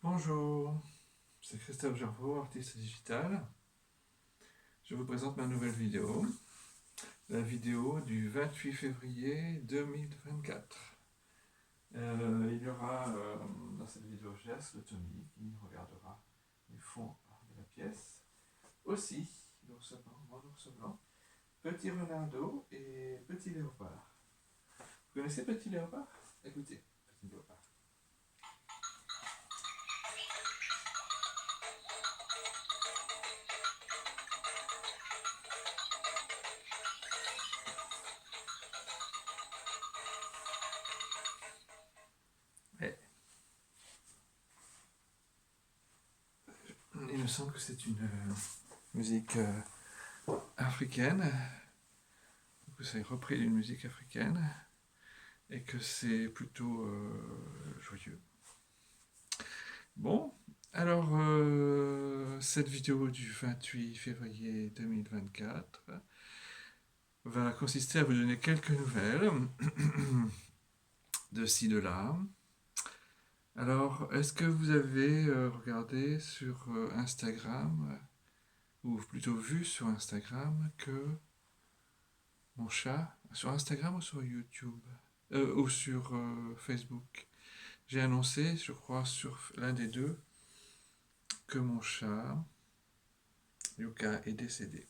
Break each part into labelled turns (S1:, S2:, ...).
S1: Bonjour, c'est Christophe Gervaux, artiste digital. Je vous présente ma nouvelle vidéo, la vidéo du 28 février 2024. Il y aura dans cette vidéo Jess, le Tony, qui regardera les fonds de la pièce. Aussi, l'ours blanc, Petit Renardo et Petit Léopard. Vous connaissez Petit Léopard? Écoutez, Petit Léopard. Et il me semble que c'est une musique africaine, que c'est repris d'une musique africaine et que c'est plutôt joyeux. Bon, alors cette vidéo du 28 février 2024 va consister à vous donner quelques nouvelles de ci, de là. Alors, est-ce que vous avez regardé sur Instagram, ou plutôt vu sur Instagram, que mon chat, sur Instagram ou sur YouTube, ou sur Facebook, j'ai annoncé, je crois, sur l'un des deux, que mon chat, Yuka, est décédé.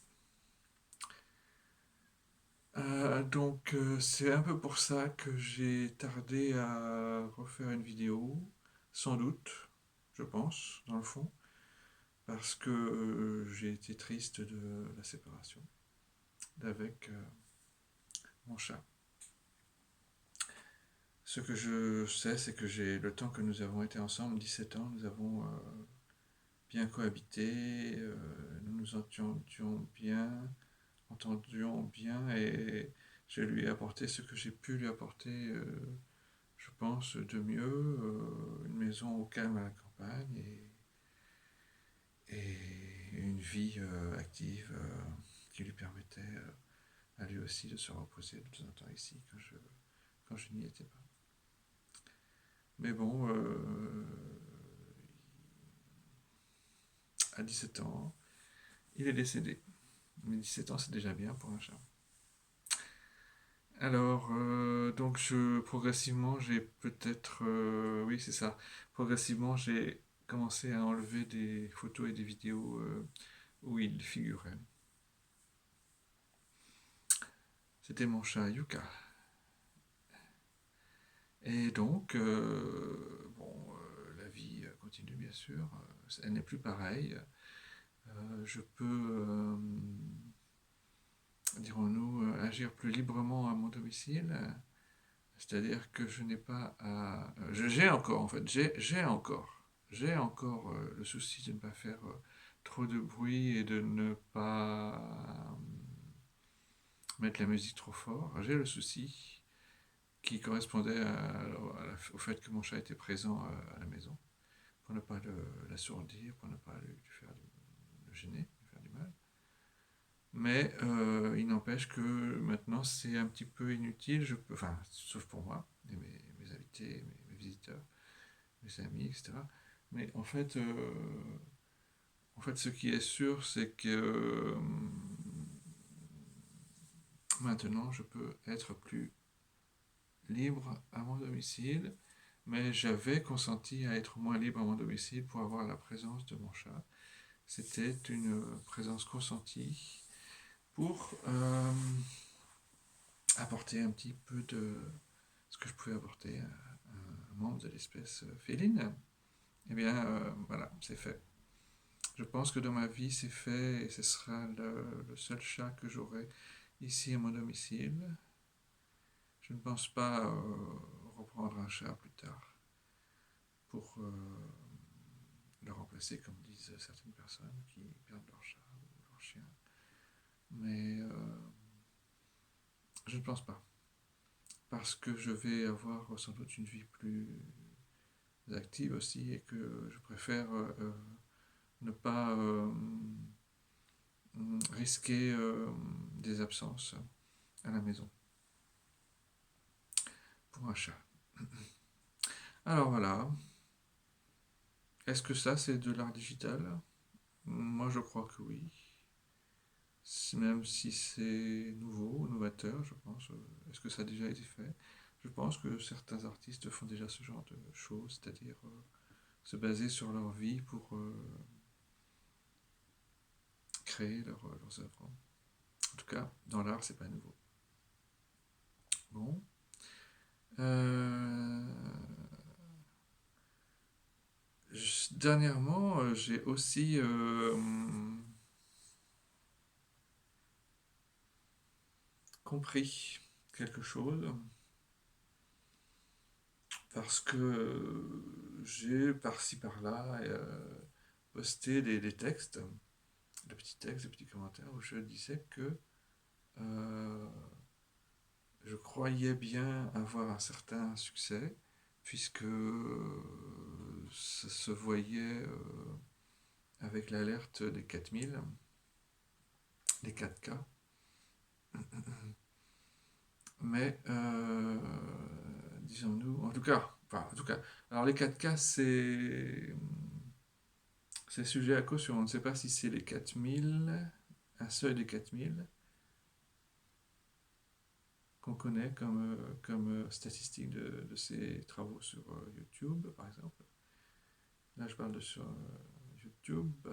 S1: Donc c'est un peu pour ça que j'ai tardé à refaire une vidéo, sans doute, je pense, dans le fond, parce que j'ai été triste de la séparation d'avec mon chat. Ce que je sais, c'est que le temps que nous avons été ensemble, 17 ans, nous avons bien cohabité, nous nous entendions bien et je lui ai apporté ce que j'ai pu lui apporter, je pense, de mieux, une maison au calme à la campagne et une vie active qui lui permettait à lui aussi de se reposer de temps en temps ici quand je n'y étais pas. Mais bon, à 17 ans, il est décédé. Mais 17 ans, c'est déjà bien pour un chat. Alors, donc progressivement, j'ai peut-être, oui, c'est ça. Progressivement, j'ai commencé à enlever des photos et des vidéos où il figurait. C'était mon chat Yuka. Et donc, la vie continue bien sûr. Elle n'est plus pareille. Je peux, dirons-nous, agir plus librement à mon domicile. C'est-à-dire que je n'ai pas à... J'ai encore, en fait, j'ai encore le souci de ne pas faire trop de bruit et de ne pas mettre la musique trop fort. J'ai le souci qui correspondait au fait que mon chat était présent à la maison, pour ne pas l'assourdir, pour ne pas le gêner, lui faire du mal. Mais il n'empêche que maintenant c'est un petit peu inutile, enfin, sauf pour moi, et mes invités, mes visiteurs, mes amis, etc. Mais en fait, ce qui est sûr, c'est que maintenant je peux être plus libre à mon domicile, mais j'avais consenti à être moins libre à mon domicile pour avoir la présence de mon chat. C'était une présence consentie pour apporter un petit peu de ce que je pouvais apporter à un membre de l'espèce féline. Eh bien, voilà, c'est fait. Je pense que dans ma vie, c'est fait et ce sera le seul chat que j'aurai ici à mon domicile. Je ne pense pas reprendre un chat plus tard pour le remplacer, comme disent certaines personnes qui perdent leur chat ou leur chien. Mais je ne pense pas. Parce que je vais avoir sans doute une vie plus active aussi et que je préfère ne pas risquer des absences à la maison pour un chat. Alors voilà, Est-ce que ça, c'est de l'art digital? Moi, je crois que oui. Même si c'est nouveau, novateur, je pense. Est-ce que ça a déjà été fait? Je pense que certains artistes font déjà ce genre de choses, c'est-à-dire se baser sur leur vie pour créer leurs œuvres. En tout cas, dans l'art, c'est pas nouveau. Bon. Euh, Dernièrement, j'ai aussi compris quelque chose parce que j'ai par-ci par-là posté des textes, des petits commentaires où je disais que euh, je croyais bien avoir un certain succès puisque ça se voyait avec l'alerte des 4000, des 4K. Mais disons-nous, en tout cas, alors les 4K c'est sujet à caution. On ne sait pas si c'est les 4000, un seuil des 4000 qu'on connaît comme statistique de ces travaux sur YouTube, par exemple. Là, je parle de sur YouTube.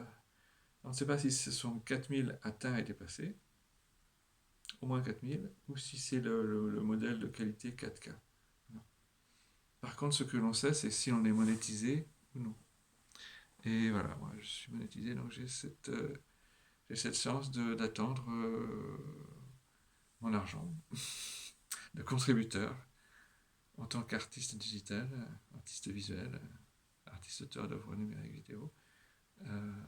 S1: On ne sait pas si ce sont 4000 atteints et dépassés, au moins 4000, ou si c'est le modèle de qualité 4K. Non. Par contre, ce que l'on sait, c'est si on est monétisé ou non. Et voilà, moi je suis monétisé, donc j'ai cette chance d'attendre mon argent de contributeur en tant qu'artiste digital, artiste visuel, artiste auteur d'œuvres numériques vidéo, euh,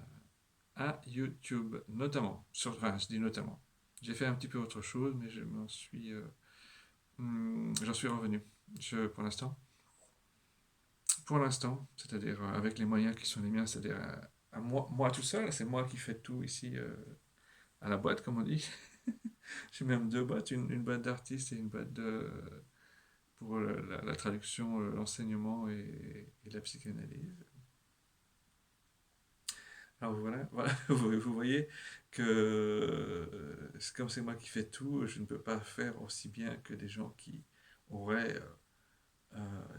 S1: à YouTube, notamment. Enfin, je dis notamment. J'ai fait un petit peu autre chose, mais j'en suis revenu. Pour l'instant, c'est-à-dire avec les moyens qui sont les miens, c'est-à-dire à moi tout seul, c'est moi qui fais tout ici à la boîte, comme on dit. J'ai même deux boîtes, une boîte d'artistes et une boîte pour la traduction, l'enseignement et la psychanalyse. Alors voilà, voilà vous voyez que comme c'est moi qui fais tout, je ne peux pas faire aussi bien que des gens qui auraient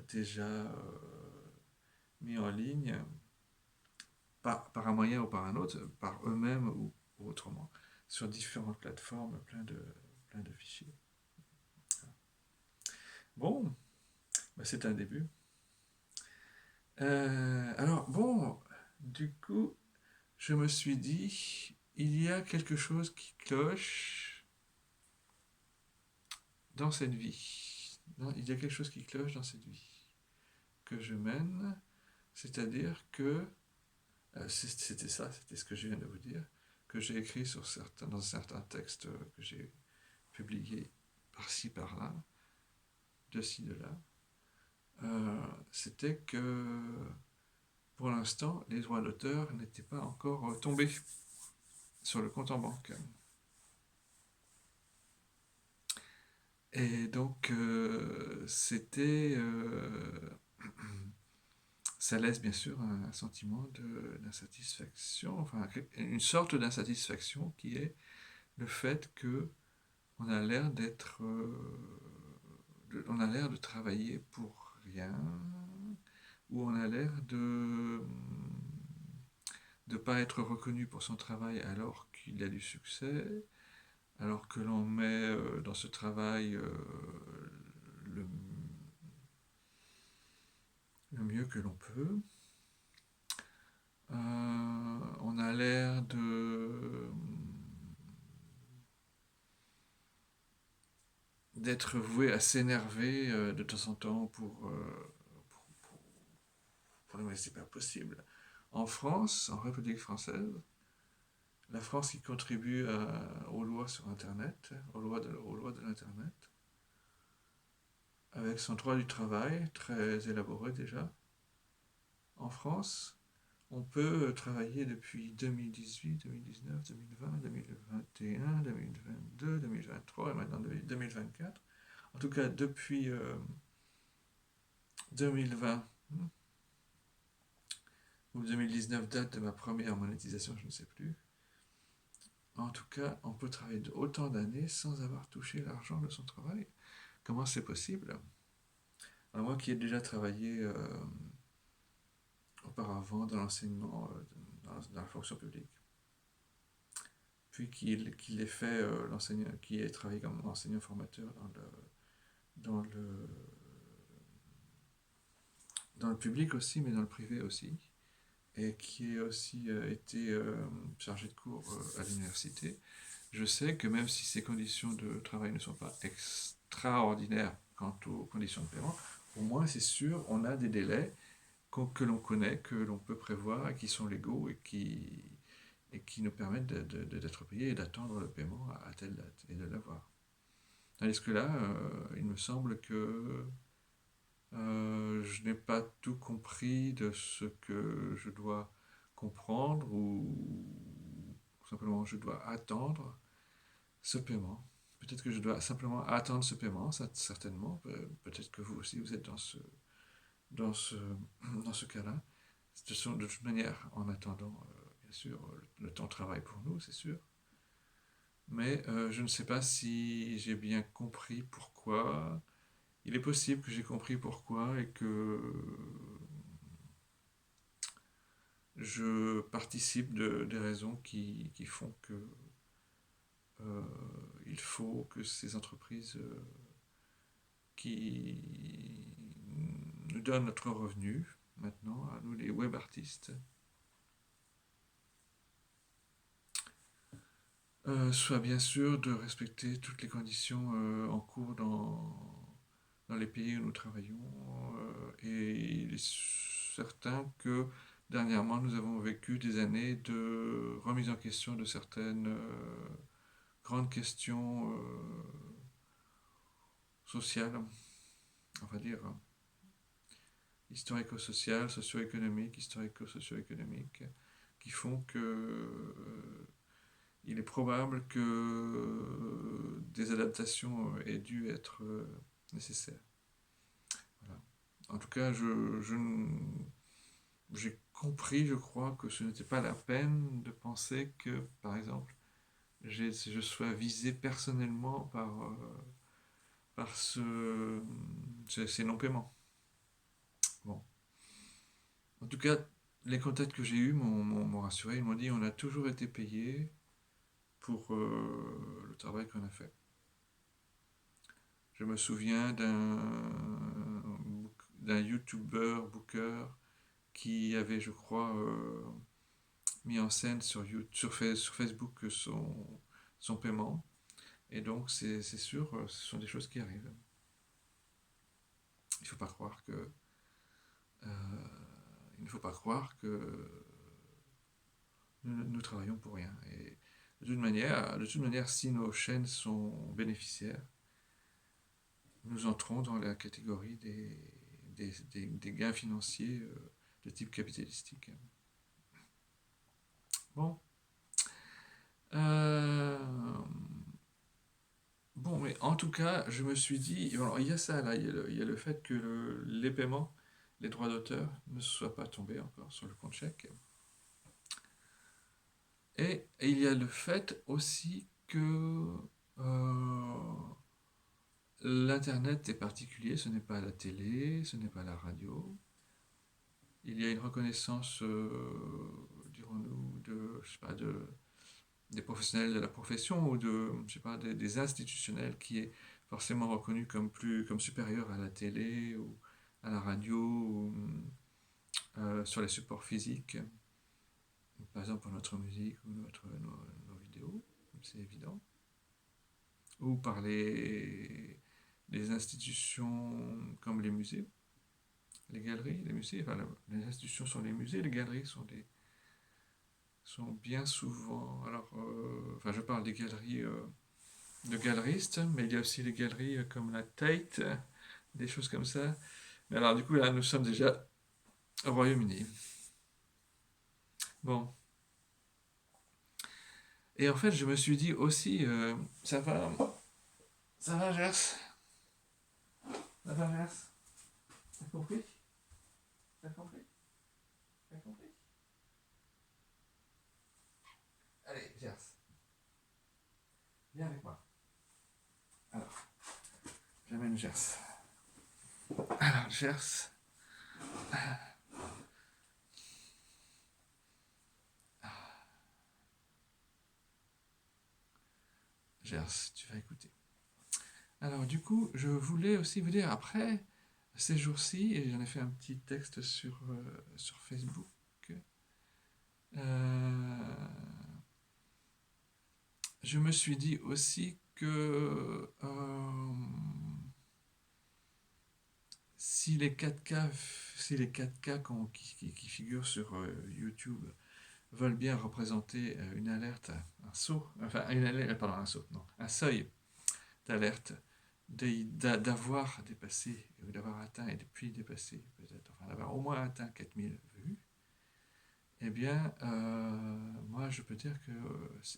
S1: déjà mis en ligne, par un moyen ou par un autre, par eux-mêmes ou autrement, sur différentes plateformes, plein de fichiers. Bon, bah c'est un début. Alors, bon, du coup, je me suis dit, il y a quelque chose qui cloche dans cette vie. Non, il y a quelque chose qui cloche dans cette vie que je mène, c'est-à-dire que, c'était ça, c'était ce que je viens de vous dire, que j'ai écrit dans certains textes que j'ai publiés par-ci, par-là, de ci, de là, c'était que pour l'instant, les droits d'auteur n'étaient pas encore tombés sur le compte en banque. Et donc, ça laisse bien sûr un sentiment d'insatisfaction, enfin une sorte d'insatisfaction qui est le fait que on a l'air on a l'air de travailler pour rien, ou on a l'air de ne pas être reconnu pour son travail alors qu'il a du succès, alors que l'on met dans ce travail le, le mieux que l'on peut. On a l'air d'être voué à s'énerver de temps en temps pour nous, mais c'est pas possible. En France, en République française, la France qui contribue aux lois sur Internet, aux lois de l'Internet, avec son droit du travail, très élaboré déjà, en France, on peut travailler depuis 2018, 2019, 2020, 2021, 2022, 2023 et maintenant 2024. En tout cas, depuis 2020, ou 2019 date de ma première monétisation, je ne sais plus. En tout cas, on peut travailler autant d'années sans avoir touché l'argent de son travail. Comment c'est possible? Alors moi qui ai déjà travaillé auparavant dans l'enseignement, dans la fonction publique, puis qu'il ait fait l'enseignant, qui ait travaillé comme enseignant formateur dans le, dans le public aussi, mais dans le privé aussi, et qui ait aussi été chargé de cours à l'université, je sais que même si ces conditions de travail ne sont pas extraordinaires quant aux conditions de paiement, au moins c'est sûr, on a des délais que l'on connaît, que l'on peut prévoir et qui sont légaux et qui nous permettent d'être payés et d'attendre le paiement à telle date et de l'avoir. Tandis que là, il me semble que je n'ai pas tout compris de ce que je dois comprendre ou simplement je dois attendre ce paiement. Peut-être que je dois simplement attendre ce paiement, certainement. Peut-être que vous aussi vous êtes dans ce, dans ce cas-là. De toute manière, en attendant, bien sûr, le temps travaille pour nous, c'est sûr. Mais je ne sais pas si j'ai bien compris pourquoi. Il est possible que j'ai compris pourquoi et que je participe des raisons qui font que euh, il faut que ces entreprises qui nous donnent notre revenu, maintenant, à nous les web artistes, soit bien sûr de respecter toutes les conditions en cours dans les pays où nous travaillons. Et il est certain que dernièrement, nous avons vécu des années de remise en question de certaines grandes questions sociales, on va dire, historico-sociales, socio-économiques, historico-socio-économiques, qui font que il est probable que des adaptations aient dû être nécessaires. Voilà. En tout cas, j'ai compris, je crois, que ce n'était pas la peine de penser que, par exemple, je sois visé personnellement par ces non-paiements. Bon. En tout cas, les contacts que j'ai eus m'ont rassuré. Ils m'ont dit on a toujours été payé pour le travail qu'on a fait. Je me souviens d'un YouTuber, booker, qui avait, je crois, mis en scène sur Facebook son paiement. Et donc, c'est sûr, ce sont des choses qui arrivent. Il ne faut pas croire que. euh, il ne faut pas croire que nous travaillons pour rien. Et de toute manière, si nos chaînes sont bénéficiaires, nous entrons dans la catégorie des gains financiers de type capitalistique. Bon. Euh, bon, mais en tout cas, je me suis dit, alors, il y a ça là, il y a le fait que les paiements, les droits d'auteur ne soient pas tombés encore sur le compte chèque. Et il y a le fait aussi que l'Internet est particulier, ce n'est pas la télé, ce n'est pas la radio. Il y a une reconnaissance, dirons-nous, je sais pas, des professionnels de la profession ou je sais pas, des institutionnels qui est forcément reconnu comme supérieur à la télé ou à la radio ou sur les supports physiques, par exemple pour notre musique ou nos vidéos, c'est évident, ou par les institutions comme les musées, les galeries, les musées, enfin, les institutions sont les musées, les galeries sont bien souvent, alors, enfin je parle des galeries de galeristes, mais il y a aussi les galeries comme la Tate, des choses comme ça. Mais alors du coup là nous sommes déjà au Royaume-Uni. Bon. Et en fait je me suis dit aussi, ça va Gers, ça va Gers, t'as compris? T'as compris? T'as compris? Gers. Alors, Gers. Gers, tu vas écouter. Alors, du coup, je voulais aussi vous dire, après ces jours-ci, et j'en ai fait un petit texte sur Facebook, je me suis dit aussi que si les 4K, si les 4K qui figurent sur YouTube veulent bien représenter une alerte, un saut, enfin une alerte, pardon, un saut, non, un seuil d'alerte d'avoir dépassé, ou d'avoir atteint, et depuis dépassé peut-être, enfin d'avoir au moins atteint 4000 vues, eh bien, moi je peux dire que,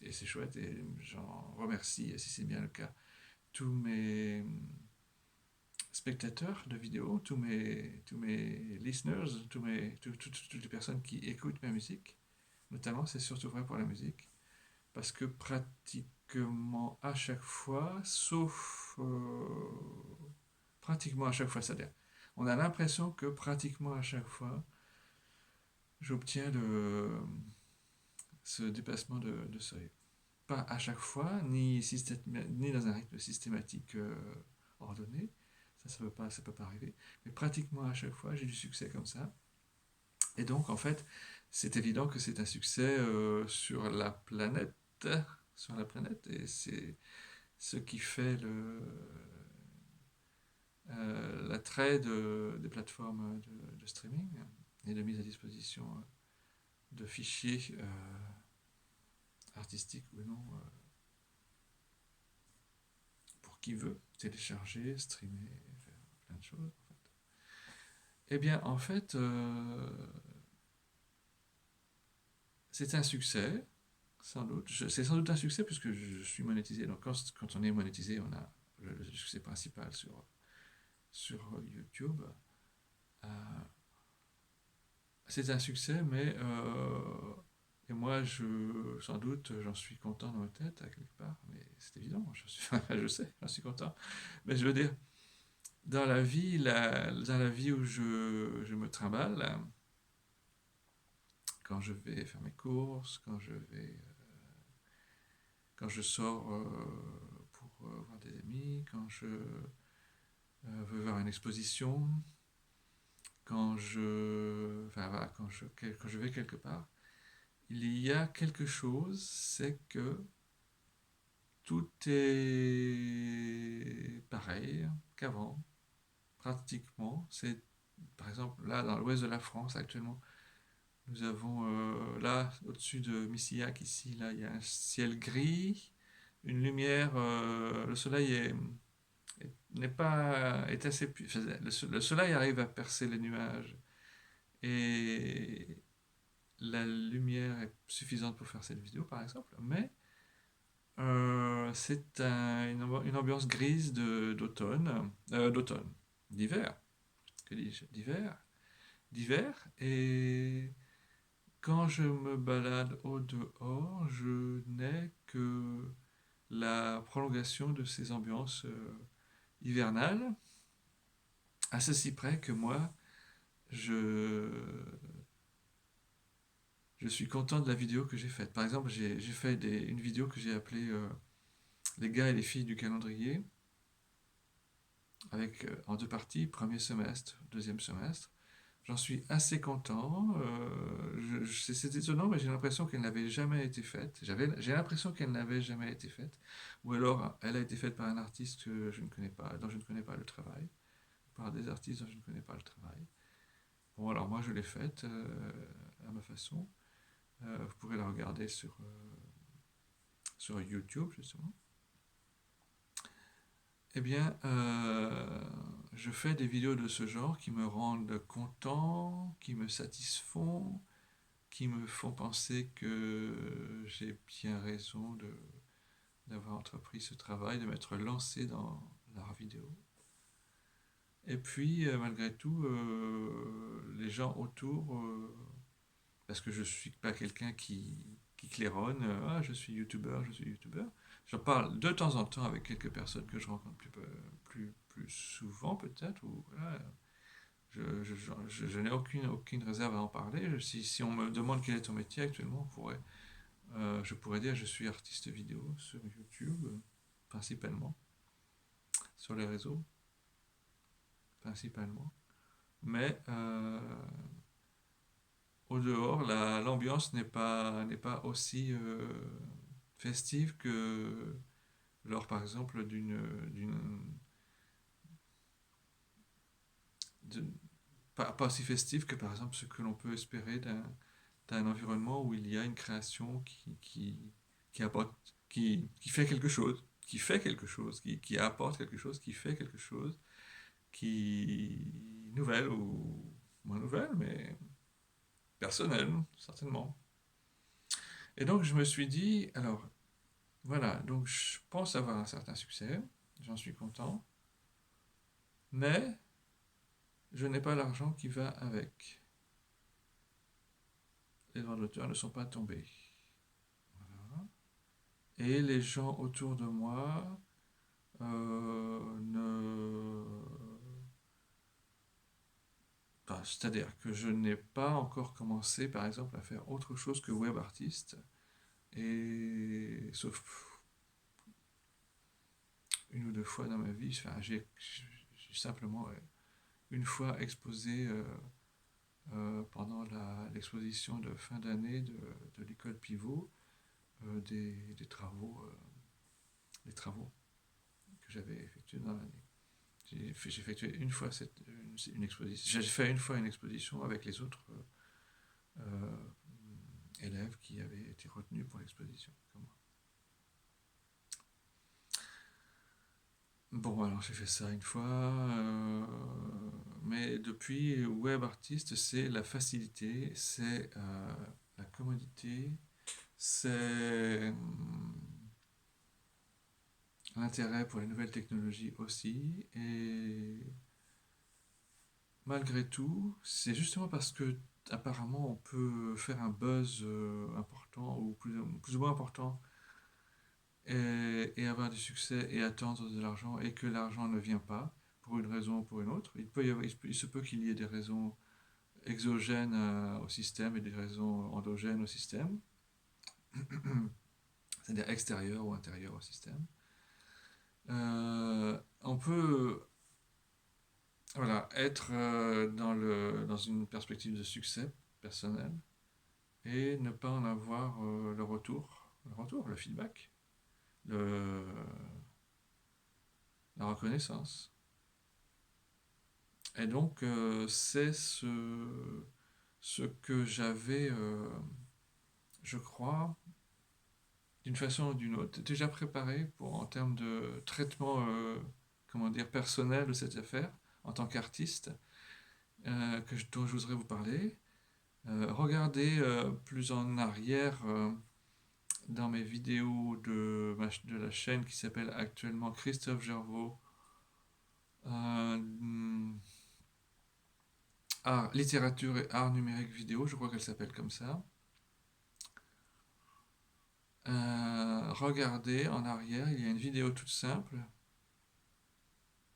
S1: et c'est chouette, et j'en remercie, si c'est bien le cas, tous mes spectateurs de vidéos, tous mes listeners, toutes les personnes qui écoutent ma musique, notamment, c'est surtout vrai pour la musique, parce que pratiquement à chaque fois, sauf pratiquement à chaque fois, c'est-à-dire, on a l'impression que pratiquement à chaque fois, j'obtiens ce dépassement de seuil. Pas à chaque fois, ni dans un rythme systématique ordonné, ça peut pas arriver, mais pratiquement à chaque fois, j'ai du succès comme ça. Et donc, en fait, c'est évident que c'est un succès sur la planète, et c'est ce qui fait l'attrait des plateformes de streaming et de mise à disposition de fichiers artistiques ou non, pour qui veut télécharger, streamer, faire plein de choses. En fait. Eh bien, en fait, c'est un succès, sans doute. C'est sans doute un succès puisque je suis monétisé. Donc, quand on est monétisé, on a le succès principal sur YouTube. Euh, c'est un succès, mais et moi, sans doute, j'en suis content dans ma tête, à quelque part, mais c'est évident, je sais, j'en suis content. Mais je veux dire, dans la vie où je me trimballe, quand je vais faire mes courses, quand je sors pour voir des amis, quand je veux voir une exposition, enfin, voilà, quand je vais quelque part, il y a quelque chose, c'est que tout est pareil qu'avant, pratiquement. C'est, par exemple, là, dans l'ouest de la France, actuellement, nous avons, là, au-dessus de Missillac, ici, là, il y a un ciel gris, une lumière, le soleil n'est pas, est assez, le soleil arrive à percer les nuages, et la lumière est suffisante pour faire cette vidéo, par exemple, mais c'est une ambiance grise d'automne, d'hiver, que dis-je, d'hiver, et quand je me balade au dehors, je n'ai que la prolongation de ces ambiances hivernales, à ceci près que moi, je, je suis content de la vidéo que j'ai faite. Par exemple, j'ai fait une vidéo que j'ai appelée Les gars et les filles du calendrier, avec en deux parties, premier semestre, deuxième semestre. J'en suis assez content. C'est étonnant, mais j'ai l'impression qu'elle n'avait jamais été faite. J'ai l'impression qu'elle n'avait jamais été faite. Ou alors, elle a été faite par un artiste que je ne connais pas, dont je ne connais pas le travail. Par des artistes dont je ne connais pas le travail. Bon, alors moi, je l'ai faite à ma façon. Vous pourrez la regarder sur YouTube, justement. Eh bien, je fais des vidéos de ce genre qui me rendent content, qui me satisfont, qui me font penser que j'ai bien raison d'avoir entrepris ce travail, de m'être lancé dans l'art vidéo. Et puis, malgré tout, les gens autour, parce que je ne suis pas quelqu'un qui claironne, ah, je suis youtubeur. J'en parle de temps en temps avec quelques personnes que je rencontre plus souvent peut-être, ou voilà, je n'ai aucune réserve à en parler. Si on me demande quel est ton métier actuellement, je pourrais dire je suis artiste vidéo sur YouTube, principalement, sur les réseaux, principalement. Mais au dehors, l'ambiance n'est pas aussi festive que lors, par exemple, de- pas aussi festive que, par exemple, ce que l'on peut espérer d'un environnement où il y a une création qui apporte, qui fait quelque chose, qui apporte quelque chose, qui fait quelque chose, qui nouvelle ou moins nouvelle, mais personnelle, certainement. Et donc je me suis dit, alors voilà, donc je pense avoir un certain succès, j'en suis content, mais je n'ai pas l'argent qui va avec. Les droits d'auteur ne sont pas tombés. Voilà. Et les gens autour de moi ne... Enfin, c'est-à-dire que je n'ai pas encore commencé, par exemple, à faire autre chose que web artiste. Et sauf une ou deux fois dans ma vie, enfin, j'ai simplement une fois exposé pendant l'exposition de fin d'année de l'école Pivot des travaux que j'avais effectués dans l'année. J'ai effectué une fois une exposition. J'ai fait une fois une exposition avec les autres élèves qui avaient été retenus pour l'exposition, comme moi. Bon, alors j'ai fait ça une fois, mais depuis, web artiste, c'est la facilité, c'est la commodité, c'est l'intérêt pour les nouvelles technologies aussi, et malgré tout, c'est justement parce que apparemment on peut faire un buzz important ou plus ou moins important et avoir du succès et attendre de l'argent et que l'argent ne vient pas pour une raison ou pour une autre. Il se peut qu'il y ait des raisons exogènes au système et des raisons endogènes au système, c'est-à-dire extérieures ou intérieures au système. On peut voilà, être dans une perspective de succès personnel et ne pas en avoir le feedback, le, la reconnaissance. Et donc, c'est ce que j'avais, je crois, d'une façon ou d'une autre, déjà préparé en termes de traitement, comment dire, personnel de cette affaire, en tant qu'artiste, dont je voudrais vous parler. Regardez plus en arrière dans mes vidéos de la chaîne qui s'appelle actuellement Christophe Gervaux, littérature et art numérique vidéo, je crois qu'elle s'appelle comme ça. Regardez en arrière, il y a une vidéo toute simple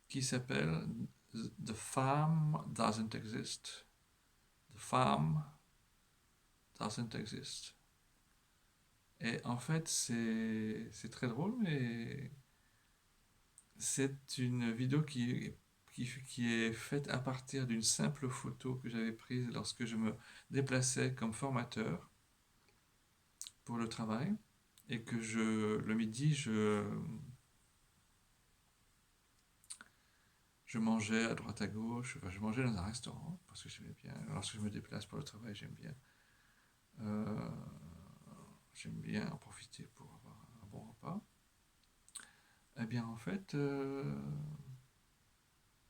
S1: qui s'appelle The Farm Doesn't Exist. The Farm Doesn't Exist. Et en fait, c'est très drôle, mais c'est une vidéo qui est faite à partir d'une simple photo que j'avais prise lorsque je me déplaçais comme formateur pour le travail et que le midi, je mangeais à droite à gauche, enfin, je mangeais dans un restaurant parce que j'aimais bien, lorsque je me déplace pour le travail, euh, j'aime bien en profiter pour avoir un bon repas. Eh bien, en fait,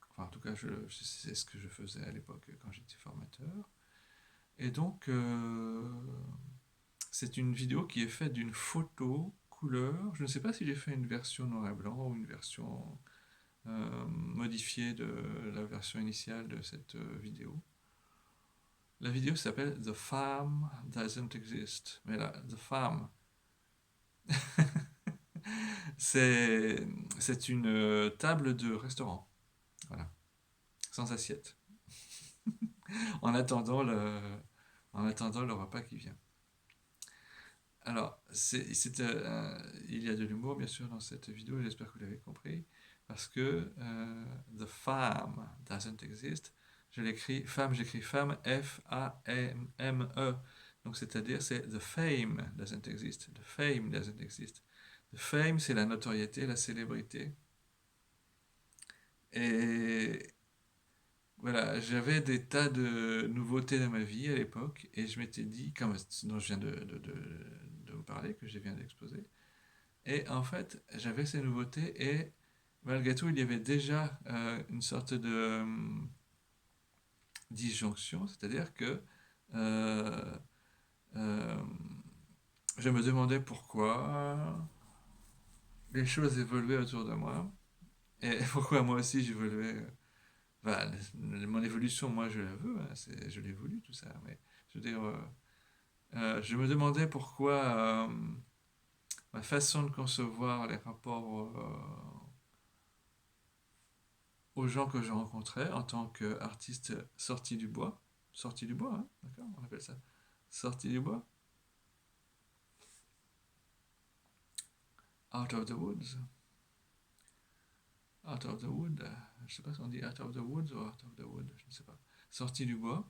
S1: enfin, en tout cas, c'est ce que je faisais à l'époque quand j'étais formateur. Et donc, c'est une vidéo qui est faite d'une photo couleur. Je ne sais pas si j'ai fait une version noir et blanc ou une version modifiée de la version initiale de cette vidéo. La vidéo s'appelle The Farm Doesn't Exist. Mais là, The Farm, c'est une table de restaurant. Voilà, sans assiette. en attendant le, en attendant le repas qui vient. Alors, il y a de l'humour bien sûr dans cette vidéo, j'espère que vous l'avez compris, parce que the fame doesn't exist. J'écris femme, F-A-M-E. Donc, c'est-à-dire, c'est the fame doesn't exist. The fame doesn't exist. The fame, c'est la notoriété, la célébrité. Et voilà, j'avais des tas de nouveautés dans ma vie à l'époque, et je m'étais dit, comme dont je viens de vous parler, que je viens d'exposer, et en fait, j'avais ces nouveautés, et malgré tout, il y avait déjà une sorte de disjonction, c'est-à-dire que euh, euh, je me demandais pourquoi les choses évoluaient autour de moi, et pourquoi moi aussi j'évoluais. Enfin, mon évolution, moi je la veux, hein, je l'ai voulu tout ça, mais je veux dire, je me demandais pourquoi ma façon de concevoir les rapports aux gens que je rencontrais en tant qu'artiste sorti du bois, hein, d'accord, on appelle ça sorti du bois, out of the woods, out of the wood, je sais pas si on dit out of the woods ou out of the wood, je ne sais pas, sorti du bois,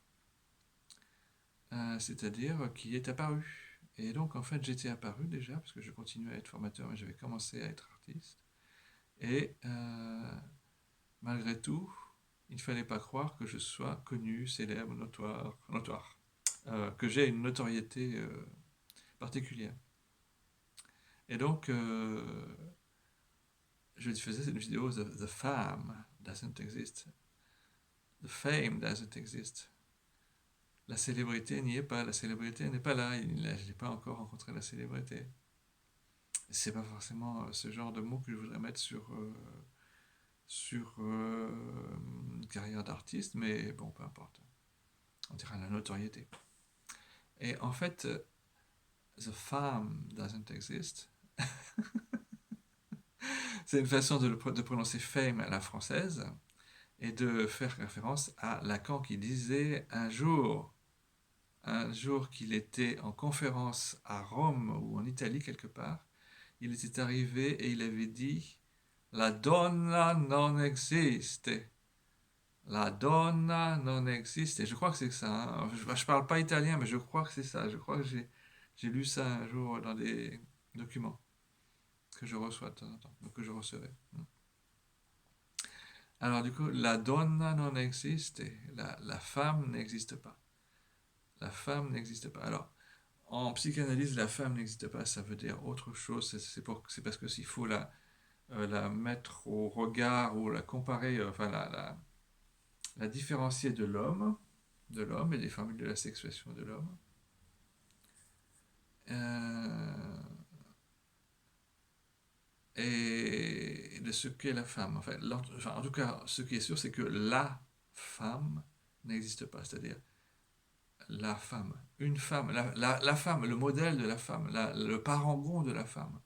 S1: c'est-à-dire qui est apparu. Et donc en fait j'étais apparu déjà, parce que je continuais à être formateur, mais j'avais commencé à être artiste. Et malgré tout, il ne fallait pas croire que je sois connu, célèbre, notoire, que j'ai une notoriété particulière. Et donc, je faisais cette vidéo, The Fame doesn't exist. The fame doesn't exist. La célébrité n'y est pas, la célébrité n'est pas là, je n'ai pas encore rencontré la célébrité. C'est pas forcément ce genre de mots que je voudrais mettre sur une carrière d'artiste, mais bon, peu importe. On dirait la notoriété. Et en fait, the fame doesn't exist. C'est une façon de prononcer fame à la française et de faire référence à Lacan qui disait un jour qu'il était en conférence à Rome ou en Italie quelque part, il était arrivé et il avait dit La donna non existe. La donna non existe. Et je crois que c'est ça. Hein. Je parle pas italien, mais je crois que c'est ça. Je crois que j'ai lu ça un jour dans des documents que je reçois de temps en temps, ou que je recevais. Alors du coup, la donna non existe. La femme n'existe pas. La femme n'existe pas. Alors, en psychanalyse, la femme n'existe pas, ça veut dire autre chose. C'est parce que s'il faut la mettre au regard ou la comparer, enfin la différencier de l'homme et des formules de la sexuation de l'homme. Euh, et de ce qu'est la femme. Enfin, en tout cas, ce qui est sûr, c'est que la femme n'existe pas. C'est-à-dire la femme, une femme, la femme, le modèle de la femme, le parangon de la femme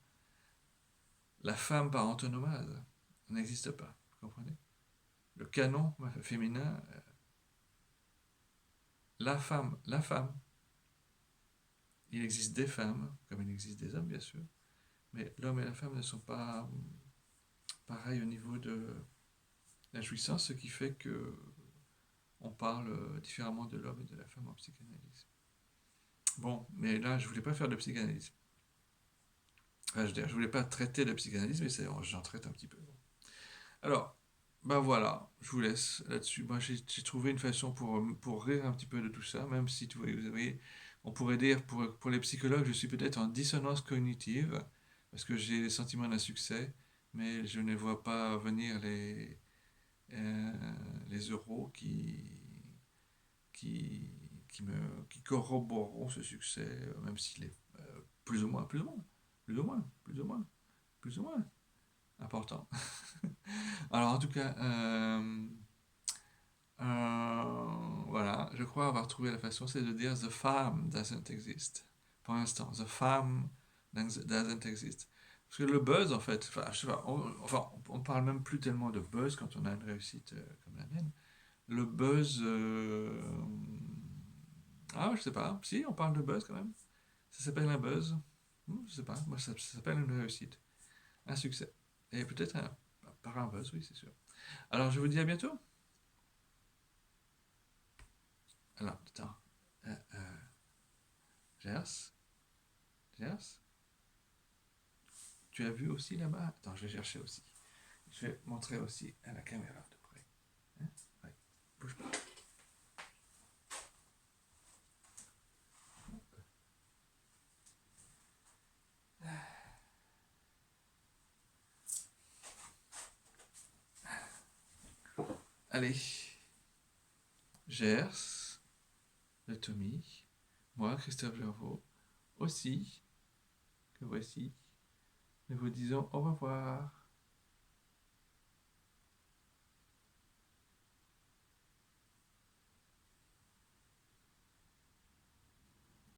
S1: par antonomase, n'existe pas. Vous comprenez? Le canon féminin, la femme. Il existe des femmes, comme il existe des hommes, bien sûr, mais l'homme et la femme ne sont pas pareils au niveau de la jouissance, ce qui fait que on parle différemment de l'homme et de la femme en psychanalyse. Bon, mais là, je voulais pas faire de psychanalyse. Enfin, je veux dire, je voulais pas traiter de psychanalyse, mais j'en traite un petit peu. Alors, ben voilà, je vous laisse là-dessus. Moi, j'ai trouvé une façon pour rire un petit peu de tout ça, même si vous voyez, on pourrait dire pour les psychologues, je suis peut-être en dissonance cognitive, parce que j'ai le sentiment d'un succès, mais je ne vois pas venir euh, les euros qui, qui corroboreront ce succès, même s'il est plus ou moins, plus ou moins, plus ou moins, plus ou moins, plus ou moins important. Alors en tout cas, voilà, je crois avoir trouvé la façon, c'est de dire the farm doesn't exist. Pour l'instant, the farm doesn't exist. Parce que le buzz, en fait, enfin, je sais pas, on parle même plus tellement de buzz quand on a une réussite comme la mienne. Le buzz, ah, je sais pas, si, on parle de buzz quand même. Ça s'appelle un buzz. Je sais pas, moi ça s'appelle une réussite, un succès. Et peut-être par un buzz, oui, c'est sûr. Alors je vous dis à bientôt. Alors, attends. Euh, euh, Gers, Gers, tu as vu aussi là-bas? Attends, je vais chercher aussi. Je vais montrer aussi à la caméra de près. Hein? Ouais. Bouge pas. Allez. Gers, de Tommy, moi, Christophe Gervaux, aussi, que voici, nous vous disons au revoir.